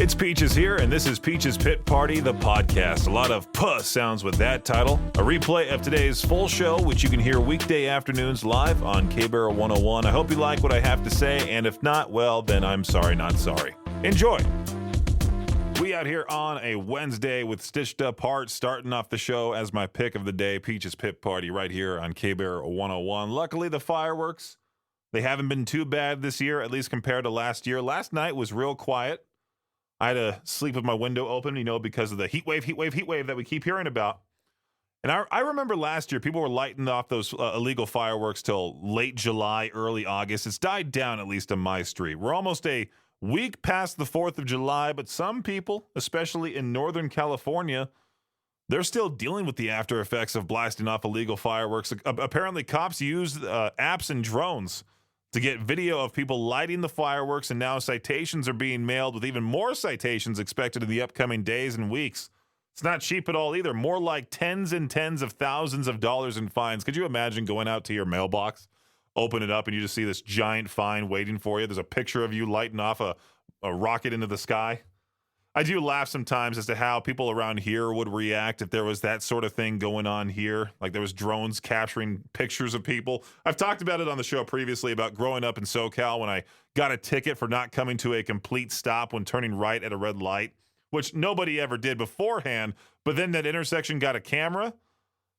It's Peaches here, and this is Peaches Pit Party, the podcast. A lot of puh sounds with that title. A replay of today's full show, which you can hear weekday afternoons live on K-Barrel 101. I hope you like what I have to say, and if not, well, then I'm sorry, not sorry. Enjoy. We out here on a Wednesday with Stitched Up Heart, starting off the show as my pick of the day, Peaches Pit Party, right here on K-Barrel 101. Luckily, the fireworks, they haven't been too bad this year, at least compared to last year. Last night was real quiet. I had to sleep with my window open, because of the heat wave that we keep hearing about. And I remember last year, people were lighting off those illegal fireworks till late July, early August. It's died down, at least on my street. We're almost a week past the 4th of July, but some people, especially in Northern California, they're still dealing with the after effects of blasting off illegal fireworks. Apparently, cops use apps and drones to get video of people lighting the fireworks, and now citations are being mailed with even more citations expected in the upcoming days and weeks. It's not cheap at all either. More like tens and tens of thousands of dollars in fines. Could you imagine going out to your mailbox, open it up, and you just see this giant fine waiting for you? There's a picture of you lighting off a rocket into the sky. I do laugh sometimes as to how people around here would react if there was that sort of thing going on here. Like there was drones capturing pictures of people. I've talked about it on the show previously about growing up in SoCal when I got a ticket for not coming to a complete stop when turning right at a red light, which nobody ever did beforehand. But then that intersection got a camera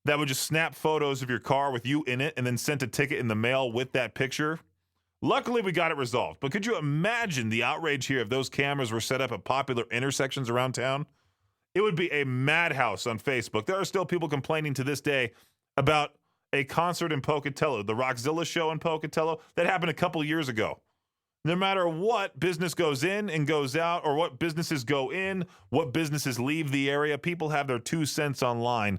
that would just snap photos of your car with you in it and then sent a ticket in the mail with that picture. Luckily, we got it resolved. But could you imagine the outrage here if those cameras were set up at popular intersections around town? It would be a madhouse on Facebook. There are still people complaining to this day about a concert in Pocatello, the Rockzilla show in Pocatello, that happened a couple years ago. No matter what business goes in and goes out, or what businesses go in, what businesses leave the area, people have their 2 cents online.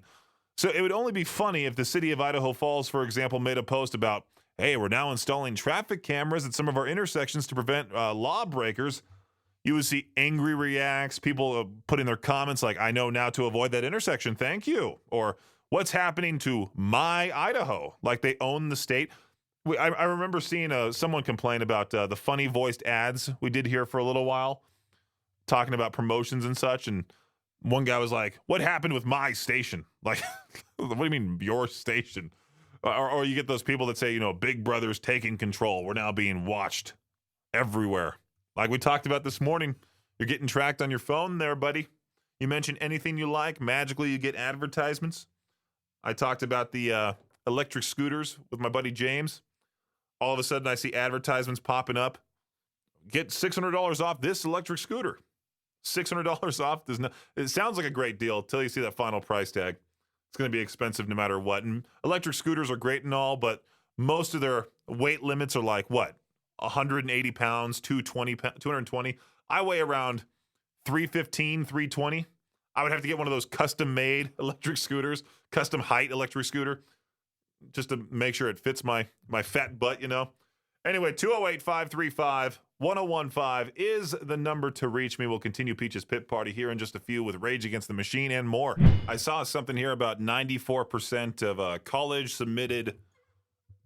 So it would only be funny if the city of Idaho Falls, for example, made a post about, hey, we're now installing traffic cameras at some of our intersections to prevent lawbreakers. You would see angry reacts, people putting their comments like, I know now to avoid that intersection, thank you. Or, what's happening to my Idaho? Like they own the state. I remember seeing someone complain about the funny voiced ads we did here for a little while, talking about promotions and such. And one guy was like, what happened with my station? Like, what do you mean your station? Or you get those people that say, Big Brother's taking control. We're now being watched everywhere. Like we talked about this morning, you're getting tracked on your phone there, buddy. You mention anything you like, magically you get advertisements. I talked about the electric scooters with my buddy James. All of a sudden I see advertisements popping up. Get $600 off this electric scooter. $600 off. It sounds like a great deal until you see that final price tag. It's going to be expensive no matter what. And electric scooters are great and all, but most of their weight limits are like, 180 pounds, 220. I weigh around 315, 320. I would have to get one of those custom-made electric scooters, custom height electric scooter, just to make sure it fits my fat butt, Anyway, 208-535-1015 is the number to reach me. We'll continue Peach's Pit Party here in just a few with Rage Against the Machine and more. I saw something here about 94% of college-submitted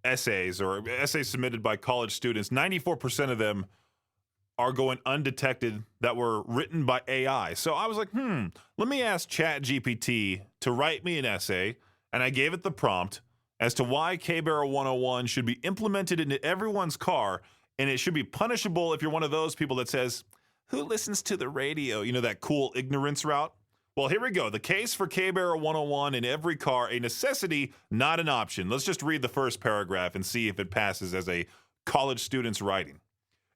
essays or essays submitted by college students, 94% of them are going undetected that were written by AI. So I was like, let me ask ChatGPT to write me an essay, and I gave it the prompt as to why K-Barrel 101 should be implemented into everyone's car, and it should be punishable if you're one of those people that says, who listens to the radio? That cool ignorance route. Well, here we go. The case for K-Barrel 101 in every car, a necessity, not an option. Let's just read the first paragraph and see if it passes as a college student's writing.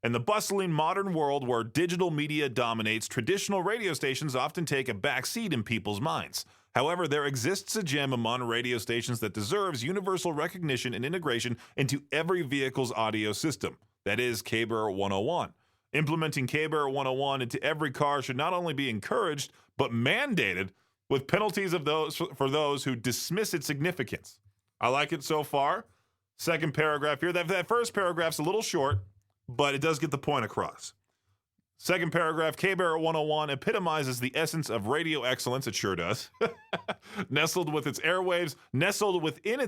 In the bustling modern world where digital media dominates, traditional radio stations often take a back seat in people's minds. However, there exists a gem among radio stations that deserves universal recognition and integration into every vehicle's audio system. That is K-Barrel 101. Implementing K-Barrel 101 into every car should not only be encouraged, but mandated with penalties for those who dismiss its significance. I like it so far. Second paragraph here. That first paragraph's a little short, but it does get the point across. Second paragraph, K-Barrel 101 epitomizes the essence of radio excellence. It sure does. Nestled within its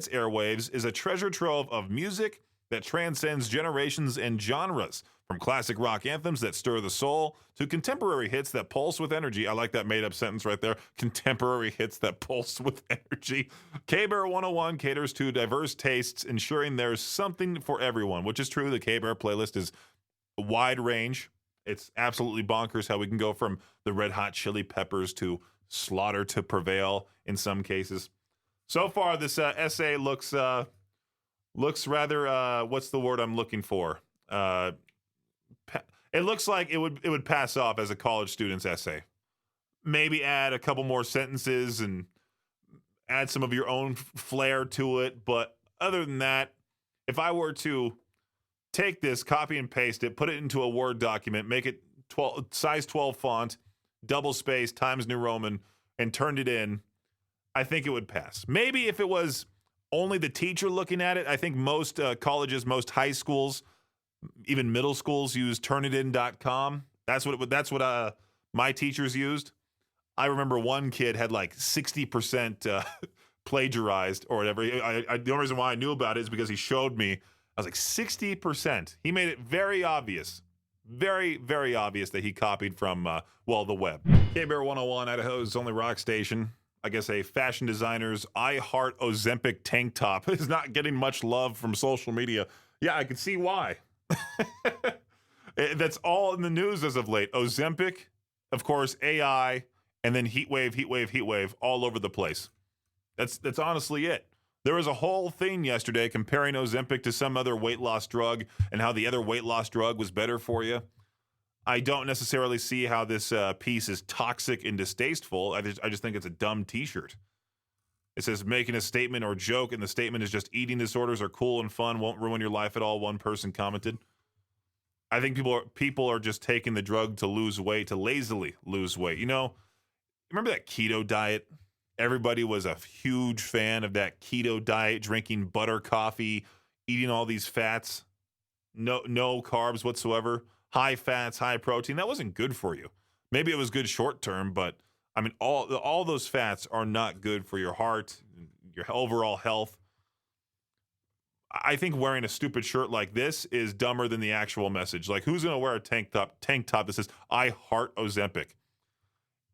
airwaves is a treasure trove of music that transcends generations and genres. From classic rock anthems that stir the soul to contemporary hits that pulse with energy. I like that made-up sentence right there. Contemporary hits that pulse with energy. K-Bear 101 caters to diverse tastes, ensuring there's something for everyone, which is true. The K-Bear playlist is a wide range. It's absolutely bonkers how we can go from the Red Hot Chili Peppers to Slaughter to Prevail in some cases. So far, this essay looks rather, what's the word I'm looking for? It looks like it would pass off as a college student's essay. Maybe add a couple more sentences and add some of your own flair to it. But other than that, if I were to take this, copy and paste it, put it into a Word document, make it size 12 font, double space, Times New Roman, and turned it in, I think it would pass. Maybe if it was only the teacher looking at it, I think most colleges, most high schools, even middle schools use Turnitin.com. That's what my teachers used. I remember one kid had like 60% plagiarized or whatever. The only reason why I knew about it is because he showed me. I was like, 60%. He made it very obvious, very, very obvious that he copied from, the web. K-Bear 101, Idaho's only rock station. I guess a fashion designer's I Heart Ozempic tank top is not getting much love from social media. Yeah, I can see why. That's all in the news as of late. Ozempic, of course, AI, and then heat wave all over the place. That's honestly it. There was a whole thing yesterday comparing Ozempic to some other weight loss drug and how the other weight loss drug was better for you. I don't necessarily see how this piece is toxic and distasteful. I just think it's a dumb T-shirt. It says making a statement or joke, and the statement is just eating disorders are cool and fun, won't ruin your life at all, one person commented. I think people are just taking the drug to lose weight, to lazily lose weight. You know, remember that keto diet? Everybody was a huge fan of that keto diet, drinking butter coffee, eating all these fats, no carbs whatsoever, high fats, high protein. That wasn't good for you. Maybe it was good short term, but I mean, all those fats are not good for your heart, your overall health. I think wearing a stupid shirt like this is dumber than the actual message. Like, who's going to wear a tank top that says, I heart Ozempic?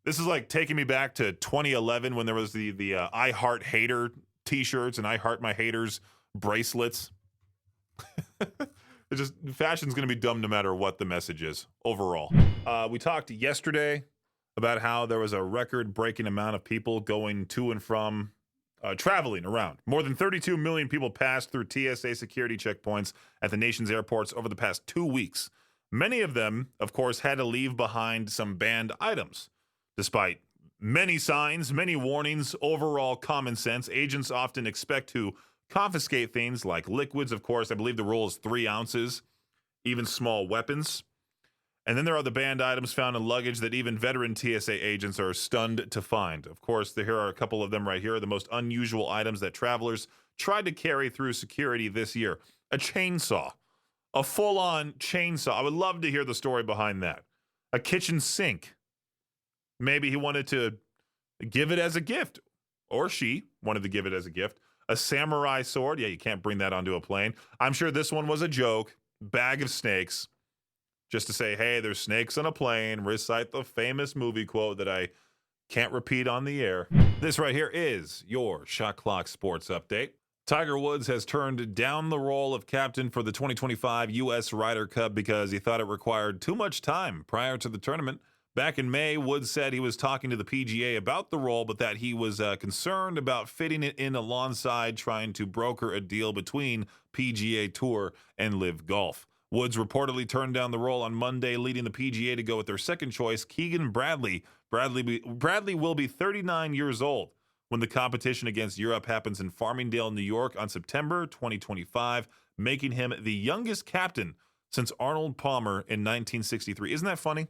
This is like taking me back to 2011 when there was the I heart hater t-shirts and I heart my haters bracelets. It's just, fashion's going to be dumb no matter what the message is overall. We talked yesterday about how there was a record-breaking amount of people going to and from traveling around. More than 32 million people passed through TSA security checkpoints at the nation's airports over the past 2 weeks. Many of them, of course, had to leave behind some banned items. Despite many signs, many warnings, overall common sense, agents often expect to confiscate things like liquids, of course. I believe the rule is 3 ounces, even small weapons. And then there are the banned items found in luggage that even veteran TSA agents are stunned to find. Of course, here are a couple of them right here. The most unusual items that travelers tried to carry through security this year. A chainsaw. A full-on chainsaw. I would love to hear the story behind that. A kitchen sink. Maybe he wanted to give it as a gift. Or she wanted to give it as a gift. A samurai sword. Yeah, you can't bring that onto a plane. I'm sure this one was a joke. Bag of snakes. Just to say, hey, there's snakes on a plane. Recite the famous movie quote that I can't repeat on the air. This right here is your Shot Clock Sports Update. Tiger Woods has turned down the role of captain for the 2025 U.S. Ryder Cup because he thought it required too much time prior to the tournament. Back in May, Woods said he was talking to the PGA about the role, but that he was concerned about fitting it in alongside trying to broker a deal between PGA Tour and LIV Golf. Woods reportedly turned down the role on Monday, leading the PGA to go with their second choice, Keegan Bradley. Bradley will be 39 years old when the competition against Europe happens in Farmingdale, New York on September 2025, making him the youngest captain since Arnold Palmer in 1963. Isn't that funny?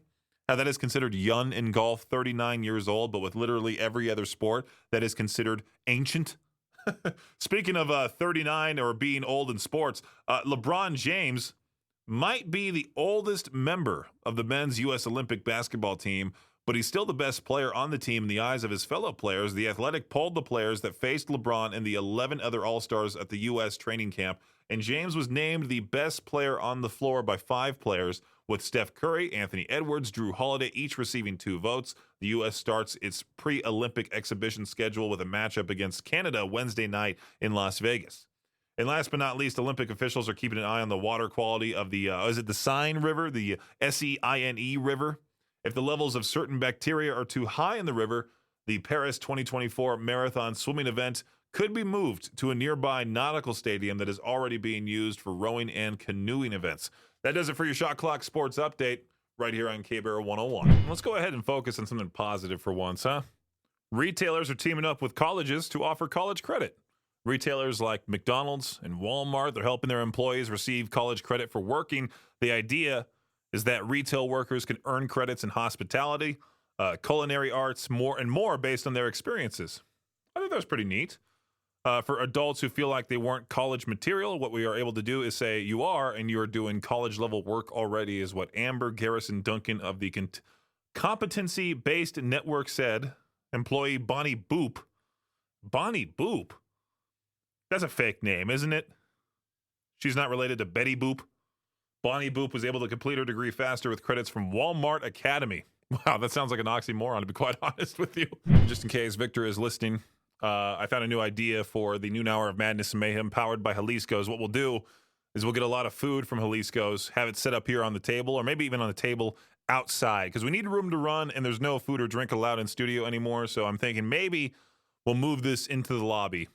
How that is considered young in golf, 39 years old, but with literally every other sport that is considered ancient. Speaking of 39 or being old in sports, LeBron James might be the oldest member of the men's U.S. Olympic basketball team, but he's still the best player on the team in the eyes of his fellow players. The Athletic polled the players that faced LeBron and the 11 other All-Stars at the U.S. training camp, and James was named the best player on the floor by 5 players, with Steph Curry, Anthony Edwards, Drew Holiday each receiving 2 votes. The U.S. starts its pre-Olympic exhibition schedule with a matchup against Canada Wednesday night in Las Vegas. And last but not least, Olympic officials are keeping an eye on the water quality of the, is it the Seine River, the Seine River? If the levels of certain bacteria are too high in the river, the Paris 2024 marathon swimming event could be moved to a nearby nautical stadium that is already being used for rowing and canoeing events. That does it for your Shot Clock Sports Update right here on K-Bear 101. Let's go ahead and focus on something positive for once, huh? Retailers are teaming up with colleges to offer college credit. Retailers like McDonald's and Walmart, they're helping their employees receive college credit for working. The idea is that retail workers can earn credits in hospitality, culinary arts, more and more based on their experiences. I think that's pretty neat. For adults who feel like they weren't college material, what we are able to do is say you are, and you are doing college-level work already, is what Amber Garrison Duncan of the competency-based network said. Employee Bonnie Boop. Bonnie Boop? That's a fake name, isn't it? She's not related to Betty Boop. Bonnie Boop was able to complete her degree faster with credits from Walmart Academy. Wow, that sounds like an oxymoron, to be quite honest with you. Just in case Victor is listening, I found a new idea for the noon hour of Madness and Mayhem powered by Jalisco's. What we'll do is we'll get a lot of food from Jalisco's, have it set up here on the table, or maybe even on the table outside, because we need room to run, and there's no food or drink allowed in studio anymore. So I'm thinking maybe we'll move this into the lobby,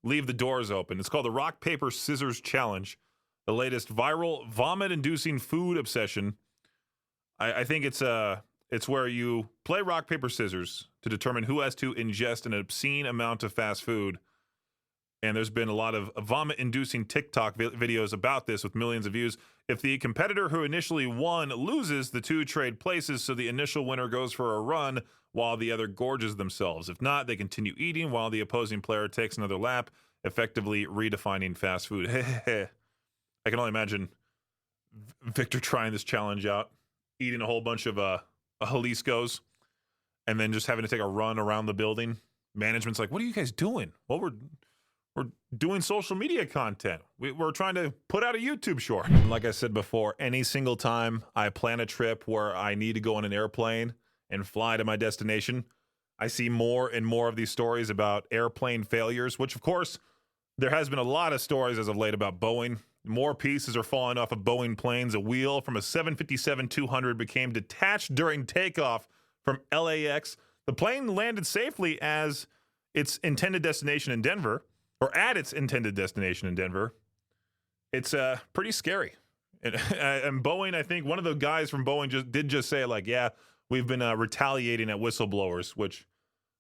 leave the doors open. It's called the Rock, Paper, Scissors Challenge, the latest viral vomit-inducing food obsession. I think it's where you play rock, paper, scissors to determine who has to ingest an obscene amount of fast food. And there's been a lot of vomit-inducing TikTok videos about this with millions of views. If the competitor who initially won loses, the two trade places, so the initial winner goes for a run while the other gorges themselves. If not, they continue eating while the opposing player takes another lap, effectively redefining fast food. I can only imagine Victor trying this challenge out, eating a whole bunch of Jalisco's, and then just having to take a run around the building. Management's like, what are you guys doing? Well, we're doing social media content. We're trying to put out a YouTube short. Like I said before, any single time I plan a trip where I need to go on an airplane and fly to my destination, I see more and more of these stories about airplane failures, which, of course, there has been a lot of stories as of late about Boeing. More pieces are falling off of Boeing planes. A wheel from a 757-200 became detached during takeoff from LAX. The plane landed safely as its intended destination in Denver, or at its intended destination in Denver. It's pretty scary. And Boeing, I think one of the guys from Boeing did say, like, yeah, we've been retaliating at whistleblowers, which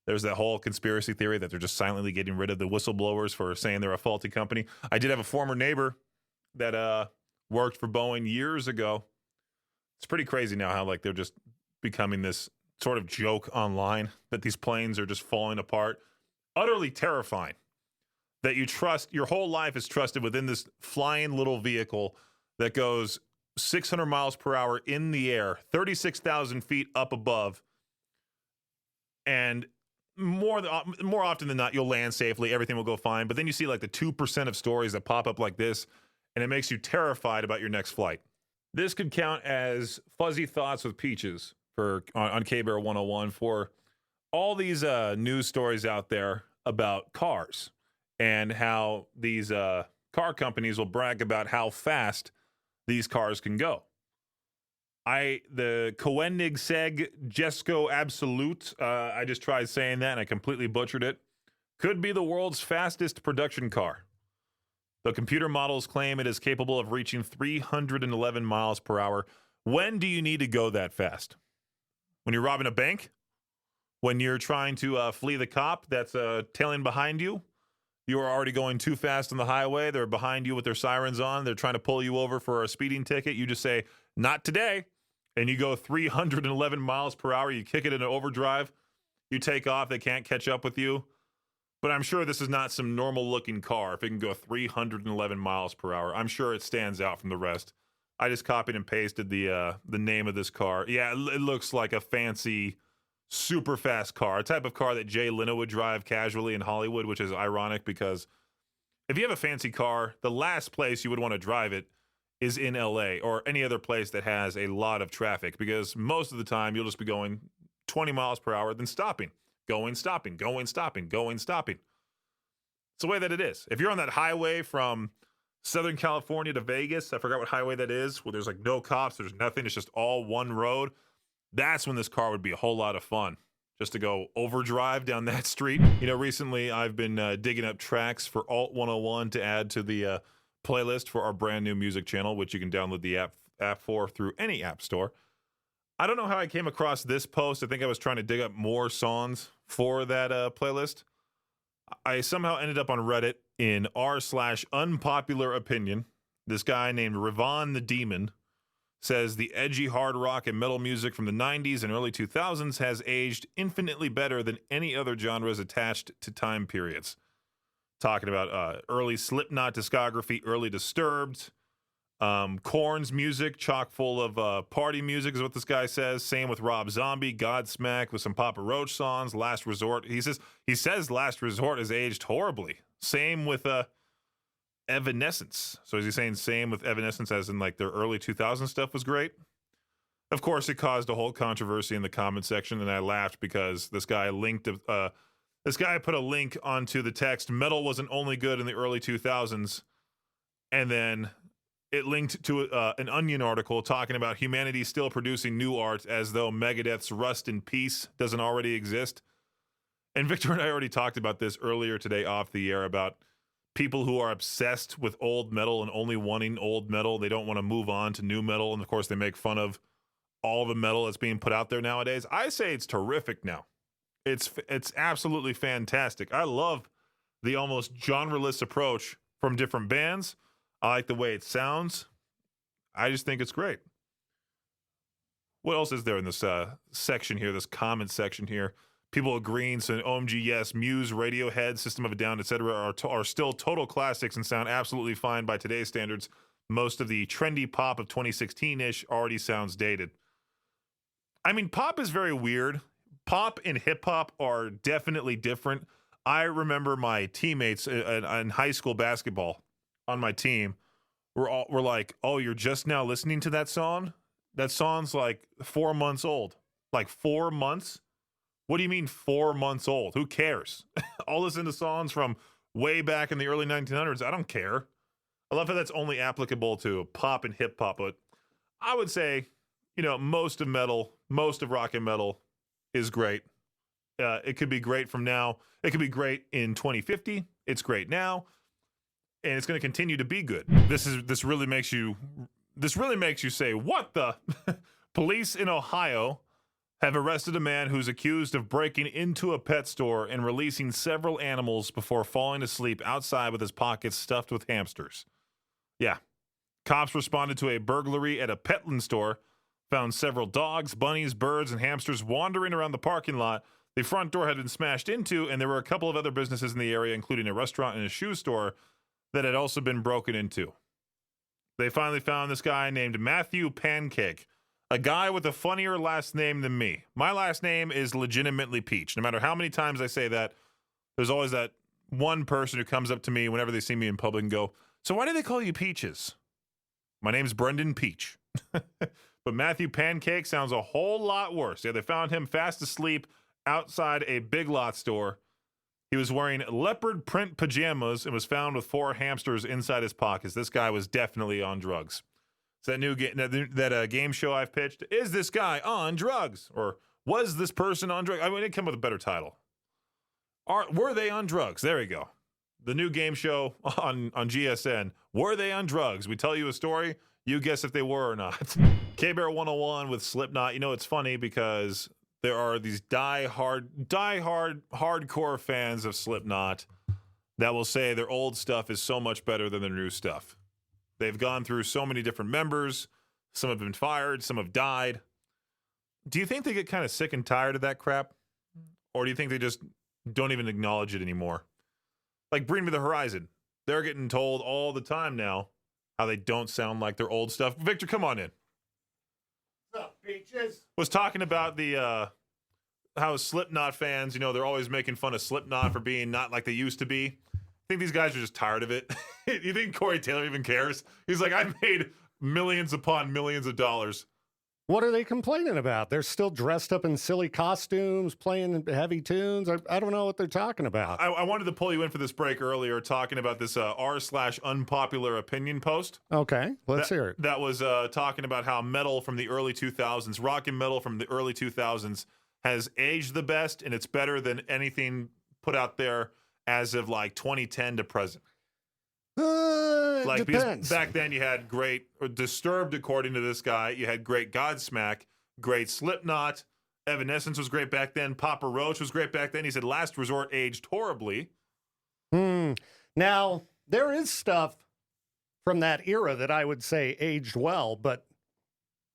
there's that whole conspiracy theory that they're just silently getting rid of the whistleblowers for saying they're a faulty company. I did have a former neighbor that worked for Boeing years ago. It's pretty crazy now how like they're just becoming this sort of joke online that these planes are just falling apart. Utterly terrifying that you trust, your whole life is trusted within this flying little vehicle that goes 600 miles per hour in the air, 36,000 feet up above, and more often than not, you'll land safely. Everything will go fine. But then you see like the 2% of stories that pop up like this, and it makes you terrified about your next flight. This could count as Fuzzy Thoughts with Peaches on K-Bear 101 for all these news stories out there about cars and how these car companies will brag about how fast these cars can go. The Koenigsegg Jesko Absolute, I just tried saying that and I completely butchered it, could be the world's fastest production car. The computer models claim it is capable of reaching 311 miles per hour. When do you need to go that fast? When you're robbing a bank? When you're trying to flee the cop that's tailing behind you? You are already going too fast on the highway. They're behind you with their sirens on. They're trying to pull you over for a speeding ticket. You just say, not today. And you go 311 miles per hour. You kick it into overdrive. You take off. They can't catch up with you. But I'm sure this is not some normal-looking car. If it can go 311 miles per hour, I'm sure it stands out from the rest. I just copied and pasted the name of this car. Yeah, it looks like a fancy super fast car, a type of car that Jay Leno would drive casually in Hollywood, which is ironic because if you have a fancy car, the last place you would want to drive it is in LA or any other place that has a lot of traffic, because most of the time you'll just be going 20 miles per hour, then stopping, going, stopping, going, stopping, going, stopping. It's the way that it is. If you're on that highway from Southern California to Vegas, I forgot what highway that is, where there's like no cops, there's nothing, it's just all one road. That's when this car would be a whole lot of fun, just to go overdrive down that street. You know, recently I've been digging up tracks for Alt 101 to add to the playlist for our brand new music channel, which you can download the app for through any app store. I don't know how I came across this post. I think I was trying to dig up more songs for that playlist. I somehow ended up on Reddit in r/unpopular opinion. This guy named Ravon the Demon says the edgy hard rock and metal music from the 90s and early 2000s has aged infinitely better than any other genres attached to time periods. Talking about early Slipknot discography, early Disturbed, Korn's music, chock full of party music is what this guy says. Same with Rob Zombie, Godsmack with some Papa Roach songs, Last Resort. He says Last Resort has aged horribly. Same with Evanescence. So is he saying same with Evanescence as in like their early 2000 stuff was great? Of course, it caused a whole controversy in the comment section, and I laughed because this guy put a link onto the text, metal wasn't only good in the early 2000s, and then it linked to an Onion article talking about humanity still producing new art as though Megadeth's Rust in Peace doesn't already exist. And Victor and I already talked about this earlier today off the air about people who are obsessed with old metal and only wanting old metal. They don't want to move on to new metal. And of course, they make fun of all the metal that's being put out there nowadays. I say it's terrific now. It's absolutely fantastic. I love the almost genreless approach from different bands. I like the way it sounds. I just think it's great. What else is there in this section here, this comment section here? People agreeing, saying OMG, yes, Muse, Radiohead, System of a Down, etc. are still total classics and sound absolutely fine by today's standards. Most of the trendy pop of 2016-ish already sounds dated. I mean, pop is very weird. Pop and hip-hop are definitely different. I remember my teammates in high school basketball on my team were like, oh, you're just now listening to that song? That song's like 4 months old. Like 4 months? What do you mean 4 months old? Who cares? I'll listen to songs from way back in the early 1900s. I don't care. I love how that's only applicable to pop and hip hop, but I would say, you know, most of rock and metal is great. It could be great from now. It could be great in 2050. It's great now. And it's going to continue to be good. This really makes you say, what the? Police in Ohio have arrested a man who's accused of breaking into a pet store and releasing several animals before falling asleep outside with his pockets stuffed with hamsters. Yeah. Cops responded to a burglary at a Petland store, found several dogs, bunnies, birds, and hamsters wandering around the parking lot. The front door had been smashed into, and there were a couple of other businesses in the area, including a restaurant and a shoe store, that had also been broken into. They finally found this guy named Matthew Pancake, a guy with a funnier last name than me. My last name is legitimately Peach. No matter how many times I say that, there's always that one person who comes up to me whenever they see me in public and go, so why do they call you Peaches? My name's Brendan Peach. But Matthew Pancake sounds a whole lot worse. Yeah, they found him fast asleep outside a Big Lot store. He was wearing leopard print pajamas and was found with 4 hamsters inside his pockets. This guy was definitely on drugs. So that game show I've pitched, is this guy on drugs? Or was this person on drugs? I mean, it came with a better title. Were they on drugs? There we go. The new game show on GSN. Were they on drugs? We tell you a story. You guess if they were or not. K-Bear 101 with Slipknot. You know, it's funny because there are these die-hard, hardcore fans of Slipknot that will say their old stuff is so much better than their new stuff. They've gone through so many different members. Some have been fired. Some have died. Do you think they get kind of sick and tired of that crap? Or do you think they just don't even acknowledge it anymore? Like Bring Me the Horizon. They're getting told all the time now how they don't sound like their old stuff. Victor, come on in. What's up, Peaches? Was talking about the how Slipknot fans, they're always making fun of Slipknot for being not like they used to be. I think these guys are just tired of it. You think Corey Taylor even cares? He's like, I made millions upon millions of dollars. What are they complaining about? They're still dressed up in silly costumes, playing heavy tunes. I don't know what they're talking about. I wanted to pull you in for this break earlier, talking about this r/unpopular opinion post. Okay, let's hear it. That was talking about how metal from the early 2000s, rock and metal from the early 2000s, has aged the best, and it's better than anything put out there as of like 2010 to present. Like, depends. Back then you had great Disturbed, according to this guy. You had great Godsmack, great Slipknot. Evanescence was great back then. Papa Roach was great back then. He said Last Resort aged horribly. Now, there is stuff from that era that I would say aged well, but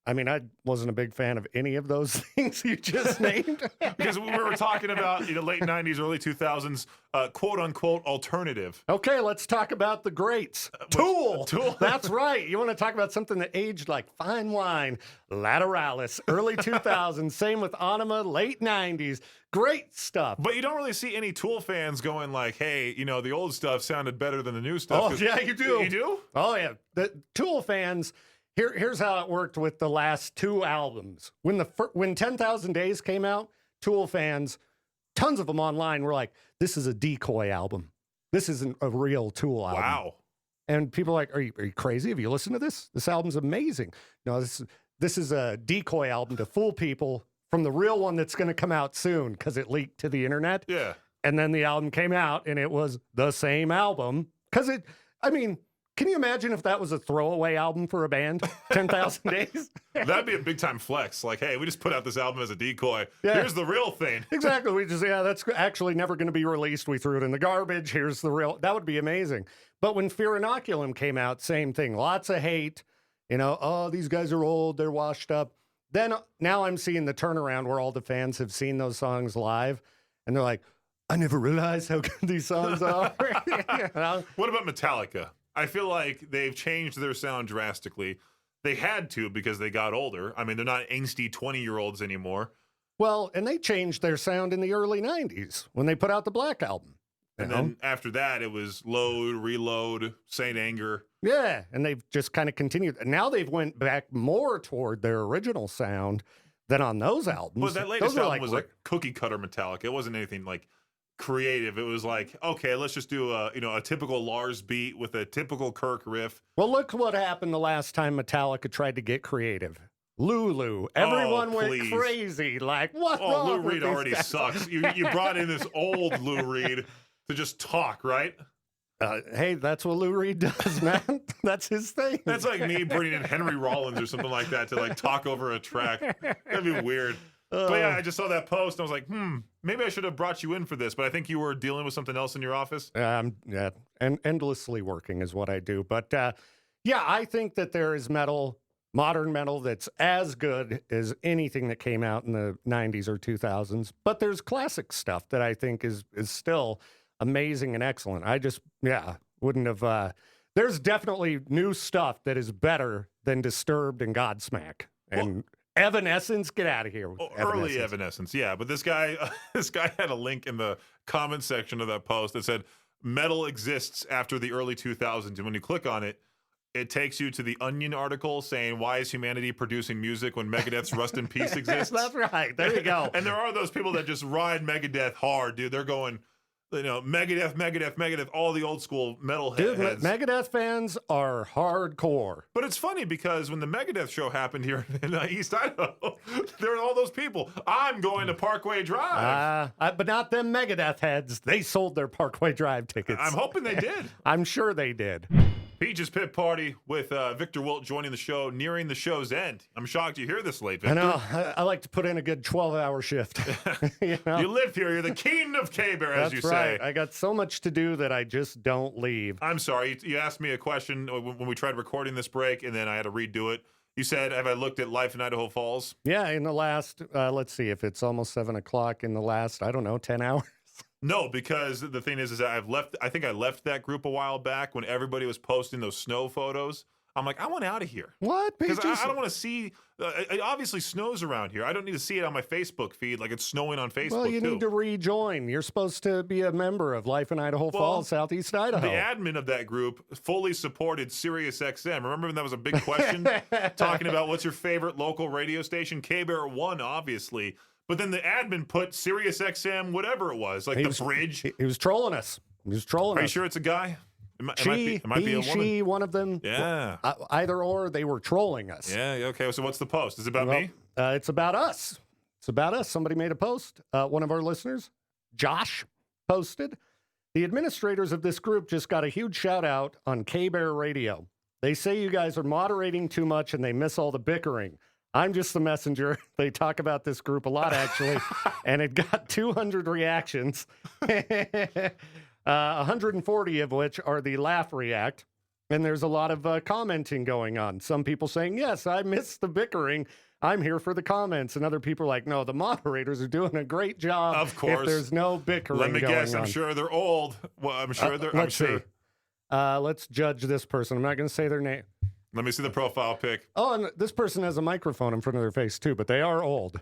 I mean, I wasn't a big fan of any of those things you just named. Because we were talking about late 90s, early 2000s, quote-unquote alternative. Okay, let's talk about the greats. Tool. That's right. You want to talk about something that aged like fine wine. Lateralis, early 2000s. Same with Anima, late 90s. Great stuff. But you don't really see any Tool fans going like, hey, the old stuff sounded better than the new stuff. Oh, yeah, you do. You do? Oh, yeah. The Tool fans... Here's how it worked with the last two albums. When 10,000 Days came out, Tool fans, tons of them online, were like, this is a decoy album. This isn't a real Tool album. Wow. And people are like, are you crazy? Have you listened to this? This album's amazing. No, this is a decoy album to fool people from the real one that's going to come out soon because it leaked to the internet. Yeah. And then the album came out and it was the same album. Can you imagine if that was a throwaway album for a band? 10,000 Days? That'd be a big time flex. Like, hey, we just put out this album as a decoy. Yeah. Here's the real thing. Exactly. That's actually never going to be released. We threw it in the garbage. Here's the real. That would be amazing. But when Fear Inoculum came out, same thing. Lots of hate. Oh, these guys are old. They're washed up. Then now I'm seeing the turnaround where all the fans have seen those songs live. And they're like, I never realized how good these songs are. What about Metallica? I feel like they've changed their sound drastically. They had to because they got older. I mean, they're not angsty 20-year-olds anymore. Well, and they changed their sound in the early 90s when they put out the Black Album. And then after that, it was Load, Reload, Saint Anger. Yeah, and they've just kind of continued. Now they've went back more toward their original sound than on those albums. But that latest album was like cookie cutter Metallica. It wasn't anything like creative. It was like, okay, let's just do a typical Lars beat with a typical Kirk riff. Well, look what happened the last time Metallica tried to get creative. Lulu. Everyone went crazy. Like, what's wrong Lou with Reed these already guys? sucks. You brought in this old Lou Reed to just talk, right? Hey, that's what Lou Reed does, man. That's his thing. That's like me bringing in Henry Rollins or something like that to like talk over a track. That'd be weird. But yeah, I just saw that post and I was like, maybe I should have brought you in for this. But I think you were dealing with something else in your office. Yeah, and endlessly working is what I do. But yeah, I think that there is modern metal that's as good as anything that came out in the 90s or 2000s. But there's classic stuff that I think is still amazing and excellent. I just, wouldn't have. There's definitely new stuff that is better than Disturbed and Godsmack. And Evanescence, get out of here. Early Evanescence, yeah. But this guy had a link in the comment section of that post that said, metal exists after the early 2000s. And when you click on it, it takes you to the Onion article saying, why is humanity producing music when Megadeth's Rust in Peace exists? That's right. There you go. And there are those people that just ride Megadeth hard, dude. They're going... Megadeth, all the old scholl metal heads. Dude, Megadeth fans are hardcore. But it's funny because when the Megadeth show happened here in East Idaho, there were all those people. I'm going to Parkway Drive. But not them Megadeth heads. They sold their Parkway Drive tickets. I'm hoping they did. I'm sure they did. Peaches Pit Party with Victor Wilt joining the show, nearing the show's end. I'm shocked you're here this late, Victor. I know. I like to put in a good 12-hour shift. You live here. You're the king of K-Bear, as you say. I got so much to do that I just don't leave. I'm sorry. You asked me a question when we tried recording this break, and then I had to redo it. You said, have I looked at life in Idaho Falls? Yeah, in the last, let's see, if it's almost 7 o'clock in the last, 10 hours. No, because the thing is I think I left that group a while back when everybody was posting those snow photos I'm like, I want out of here. What? Because Peaches? I don't want to see. It obviously snows around here. I don't need to see it on my Facebook feed like it's snowing on Facebook. Well, you too. need to rejoin. You're supposed to be a member of Life in Idaho Falls, Southeast Idaho. The admin of that group fully supported SiriusXM. Remember when that was a big question? Talking about what's your favorite local radio station? K-Bear 1, obviously. But then the admin put SiriusXM, whatever it was, like the bridge. He was trolling us. He was trolling us. Are you sure it's a guy? It might be a woman. She, one of them. Yeah. Either or, they were trolling us. Yeah, okay. So what's the post? Is it about me? It's about us. It's about us. Somebody made a post. One of our listeners, Josh, posted. The administrators of this group just got a huge shout out on K-Bear Radio. They say you guys are moderating too much and they miss all the bickering. I'm just the messenger. They talk about this group a lot, actually. And it got 200 reactions. 140 of which are the laugh react. And there's a lot of commenting going on. Some people saying, yes, I missed the bickering. I'm here for the comments. And other people are like, no, the moderators are doing a great job. Of course. If there's no bickering going on. Let me guess. I'm sure they're old. Well, I'm sure they're. Let's see. Let's judge this person. I'm not going to say their name. Let me see the profile pic. Oh, and this person has a microphone in front of their face, too, but they are old.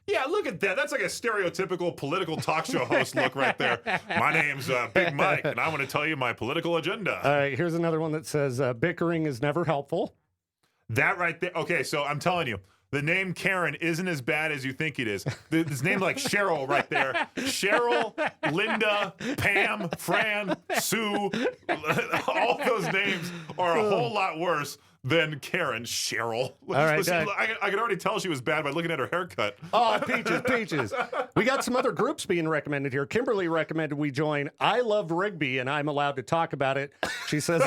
Yeah, look at that. That's like a stereotypical political talk show host look right there. My name's Big Mike, and I want to tell you my political agenda. All right, here's another one that says, bickering is never helpful. That right there. Okay, so I'm telling you, the name Karen isn't as bad as you think it is. This name like Cheryl right there. Cheryl, Linda, Pam, Fran, Sue. All those names are a whole lot worse than Karen. Cheryl. All right. Listen, I could already tell she was bad by looking at her haircut. Oh, peaches. We got some other groups being recommended here. Kimberly recommended we join I Love Rigby, and I'm allowed to talk about it. She says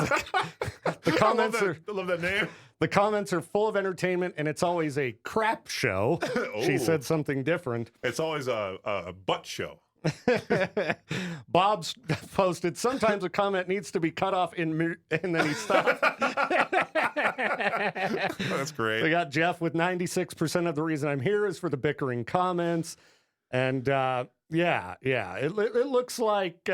the comments I love that name. The comments are full of entertainment, and it's always a crap show. She said something different. It's always a butt show. Bob's posted, sometimes a comment needs to be cut off and then he stopped. That's great. We got Jeff with 96% of the reason I'm here is for the bickering comments. And it looks like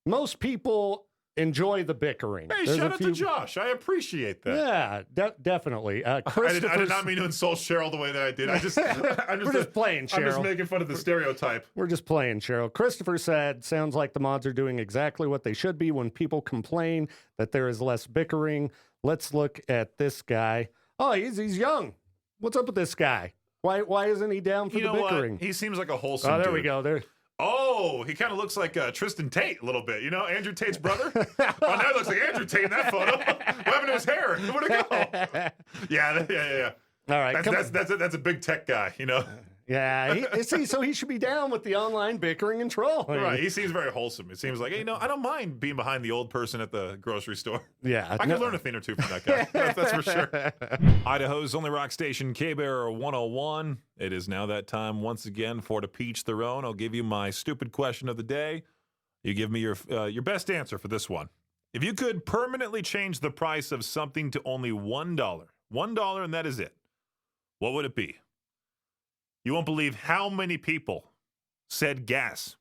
most people enjoy the bickering. Hey, shout out to Josh. I appreciate that. Yeah, definitely. I did not mean to insult Cheryl the way that I did. We're just playing, Cheryl. I'm just making fun of the stereotype. We're just playing, Cheryl. Christopher said, sounds like the mods are doing exactly what they should be when people complain that there is less bickering. Let's look at this guy. Oh, he's young. What's up with this guy? Why isn't he down for the bickering? What? He seems like a wholesome dude. There we go. There. Oh, he kind of looks like Tristan Tate a little bit. You know, Andrew Tate's brother? Oh, now he looks like Andrew Tate in that photo. What happened to his hair? Where'd it go? Yeah. All right. That's a big tech guy, you know? Yeah. So he should be down with the online bickering and trolling. Right. He seems very wholesome. It seems like, hey, I don't mind being behind the old person at the grocery store. Yeah. I can learn a thing or two from that guy. That's for sure. Idaho's only rock station, K-Bear 101. It is now that time once again for To Peach Their Own. I'll give you my stupid question of the day. You give me your best answer for this one. If you could permanently change the price of something to only $1 and that is it, what would it be? You won't believe how many people said gas,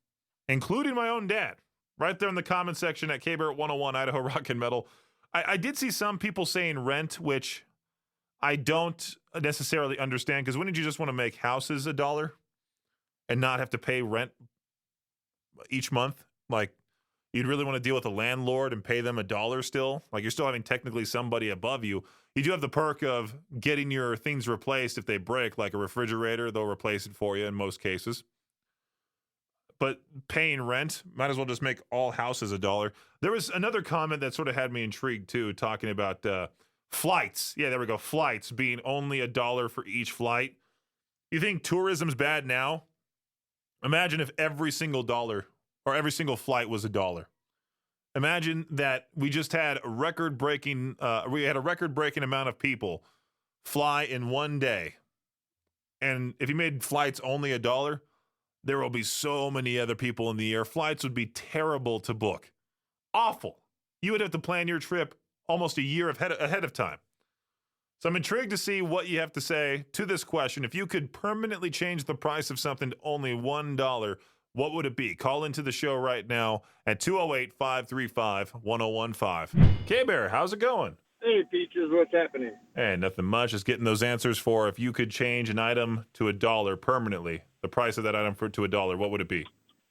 including my own dad, right there in the comment section at K-Bear 101 Idaho Rock and Metal. I did see some people saying rent, which I don't necessarily understand, because wouldn't you just want to make houses $1 and not have to pay rent each month? Like, you'd really want to deal with a landlord and pay them $1 still? Like, you're still having technically somebody above you. You do have the perk of getting your things replaced if they break, like a refrigerator. They'll replace it for you in most cases. But paying rent, might as well just make all houses $1. There was another comment that sort of had me intrigued, too, talking about flights. Yeah, there we go. Flights being only $1 for each flight. You think tourism's bad now? Imagine if every single dollar or every single flight was $1. Imagine that we just had a record-breaking amount of people fly in one day. And if you made flights only $1, there will be so many other people in the air. Flights would be terrible to book. Awful. You would have to plan your trip almost a year ahead of time. So I'm intrigued to see what you have to say to this question. If you could permanently change the price of something to only $1, what would it be? Call into the show right now at 208-535-1015. K-Bear, how's it going? Hey, Peaches, what's happening? Hey, nothing much. Just getting those answers for if you could change an item to $1 permanently, the price of that item to $1, what would it be?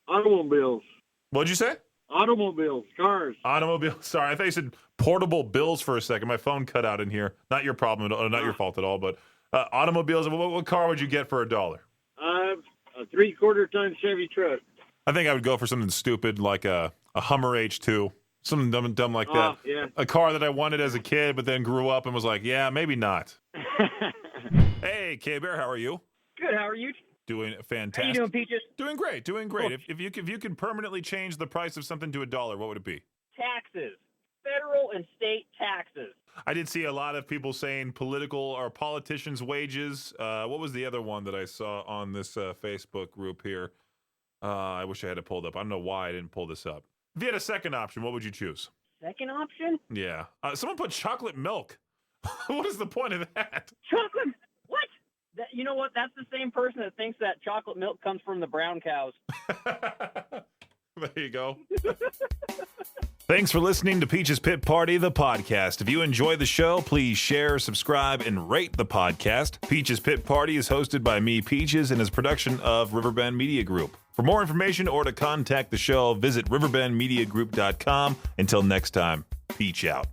Automobiles. What'd you say? Automobiles. Cars. Automobile. Sorry, I thought you said portable bills for a second. My phone cut out in here. Not your problem, not your fault at all, but automobiles. What car would you get for $1? A 3/4-ton Chevy truck. I think I would go for something stupid like a Hummer H2. Something dumb like that. Yeah. A car that I wanted as a kid, but then grew up and was like, yeah, maybe not. Hey, K-Bear, how are you? Good. How are you? Doing fantastic. How you doing, Peaches? Doing great. Cool. If you could permanently change the price of something to $1, what would it be? Taxes, federal and state taxes. I did see a lot of people saying politicians' wages. What was the other one that I saw on this Facebook group here? I wish I had it pulled up. I don't know why I didn't pull this up. If you had a second option, what would you choose? Second option? Yeah. Someone put chocolate milk. What is the point of that? Chocolate. What? You know what? That's the same person that thinks that chocolate milk comes from the brown cows. There you go. Thanks for listening to Peach's Pit Party, the podcast. If you enjoy the show, please share, subscribe, and rate the podcast. Peach's Pit Party is hosted by me, Peaches, and is a production of Riverbend Media Group. For more information or to contact the show, visit riverbendmediagroup.com. Until next time, Peach out.